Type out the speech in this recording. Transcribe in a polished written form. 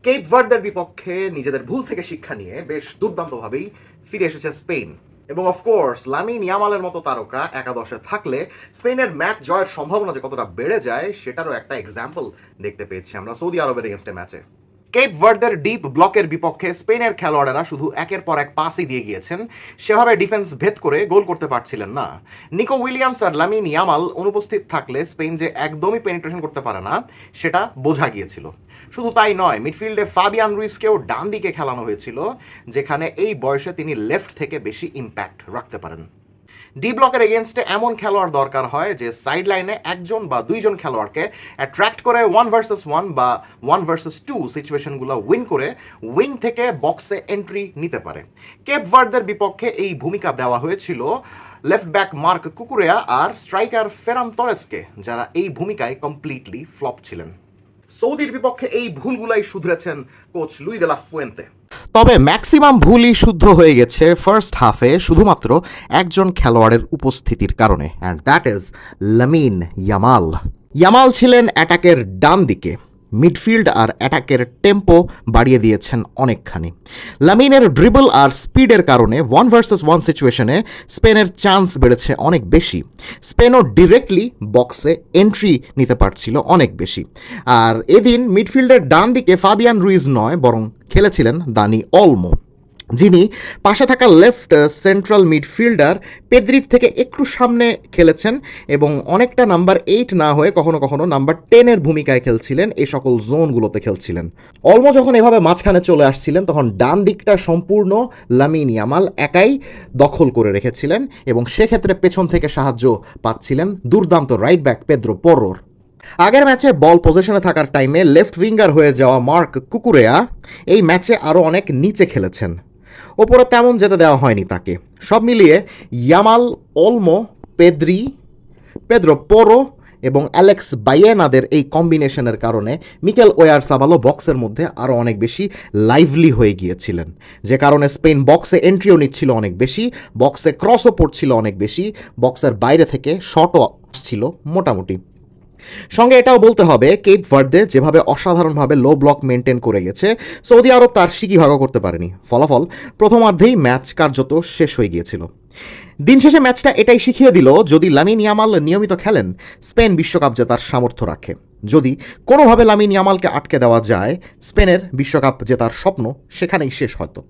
Cape ভার্দের বিপক্ষে নিজেদের ভুল থেকে শিক্ষা নিয়ে বেশ দুর্দান্তভাবেই ফিরে এসেছে স্পেন। এবং অফকোর্স লামিন ইয়ামালের মতো তারকা একাদশে থাকলে স্পেনের ম্যাচ জয়ের সম্ভাবনা যে কতটা বেড়ে যায় সেটারও একটা এক্সাম্পল দেখতে পেয়েছি আমরা সৌদি আরবের এগেনস্টে ম্যাচে। কেপ ভার্দের ডিপ ব্লকের বিপক্ষে স্পেনের খেলোয়াড়েরা শুধু একের পর এক পাসই দিয়ে গিয়েছেন, সেভাবে ডিফেন্স ভেদ করে গোল করতে পারছিলেন না। নিকো উইলিয়ামস আর লামিন ইয়ামাল অনুপস্থিত থাকলে স্পেন যে একদমই পেনিট্রেশন করতে পারে না সেটা বোঝা গিয়েছিল। শুধু তাই নয়, মিডফিল্ডে ফাবিয়ান রুইসকেও ডান দিকে খেলানো হয়েছিল, যেখানে এই বয়সে তিনি লেফট থেকে বেশি ইম্প্যাক্ট রাখতে পারেন। ডি ব্লকের এগেনস্টে এমন খেলোয়াড় দরকার হয় যে সাইড লাইনে একজন বা দুইজন খেলোয়াড়কে অ্যাট্রাক্ট করে 1 ভার্সেস 1 বা 1 ভার্সেস 2 সিচুয়েশনগুলো উইন করে উইং থেকে বক্সে এন্ট্রি নিতে পারে। কেপ ভার্দের বিপক্ষে এই ভূমিকা দেওয়া হয়েছিল লেফট ব্যাক মার্ক কুকুরেয়া আর স্ট্রাইকার ফেরান তরেসকে, যারা এই ভূমিকায় কমপ্লিটলি ফ্লপ ছিলেন। সৌদির বিপক্ষে এই ভুলগুলাই শুধরেছেন কোচ লুই দে লা ফুয়েন্তে। তবে ম্যাক্সিমাম ভুলই শুদ্ধ হয়ে গেছে ফার্স্ট হাফে শুধুমাত্র একজন খেলোয়াড়ের উপস্থিতির কারণে, and that is Lamine Yamal. Yamal ছিলেন অ্যাটাকের ডান দিকে, মিডফিল্ড আর অ্যাটাকের টেম্পো বাড়িয়ে দিয়েছেন অনেকখানি। লামিনের ড্রিবল আর স্পিডের কারণে 1 ভার্সেস 1 সিচুয়েশনে স্পেনের চান্স বেড়েছে অনেক বেশি। স্পেনও ডিরেক্টলি বক্সে এন্ট্রি নিতে পারছিল অনেক বেশি। আর এদিন মিডফিল্ডের ডান দিকে ফাবিয়ান রুইজ নয়, বরং খেলেছিলেন দানি অলমো, যিনি পাশে থাকা লেফট সেন্ট্রাল মিডফিল্ডার পেদ্রির থেকে একটু সামনে খেলেছেন এবং অনেকটা নাম্বার 8 না হয়ে কখনো কখনো নাম্বার 10-এর ভূমিকায় খেলছিলেন, এই সকল জোনগুলোতে খেলছিলেন। অলমো যখন এভাবে মাঝখানে চলে আসছিলেন তখন ডান দিকটা সম্পূর্ণ লামিন ইয়ামাল একাই দখল করে রেখেছিলেন এবং সেক্ষেত্রে পেছন থেকে সাহায্য পাচ্ছিলেন দুর্দান্ত রাইট ব্যাক পেদ্রো পরোর। আগের ম্যাচে বল পজিশনে থাকার টাইমে লেফট উইঙ্গার হয়ে যাওয়া মার্ক কুকুরেয়া এই ম্যাচে আরও অনেক নিচে খেলেছেন, ওপরে তেমন যেতে দেওয়া হয়নি তাকে। সব মিলিয়ে ইয়ামাল, অলমো, পেদ্রো পোরো এবং অ্যালেক্স বাইয়েনাদের এই কম্বিনেশনের কারণে মিকেল ওয়ারসাবালও বক্সের মধ্যে আরও অনেক বেশি লাইভলি হয়ে গিয়েছিলেন, যে কারণে স্পেন বক্সে এন্ট্রিও নিচ্ছিল অনেক বেশি, বক্সে ক্রসও পড়ছিল অনেক বেশি, বক্সের বাইরে থেকে শটও আসছিল মোটামুটি। সঙ্গে এটাও বলতে হবে, কেপ ভার্দে যেভাবে অসাধারণভাবে লো ব্লক মেনটেন করে গেছে, সৌদি আরব তার সিকিভাগও করতে পারেনি। ফলাফল প্রথমার্ধেই ম্যাচ কার্যত শেষ হয়ে গিয়েছিল। দিন শেষে ম্যাচটা এটাই শিখিয়ে দিল, যদি লামিন ইয়ামাল নিয়মিত খেলেন স্পেন বিশ্বকাপ জেতার সামর্থ্য রাখে। যদি কোনোভাবে লামিন ইয়ামালকে আটকে দেওয়া যায়, স্পেনের বিশ্বকাপ জেতার স্বপ্ন সেখানেই শেষ হয়তো।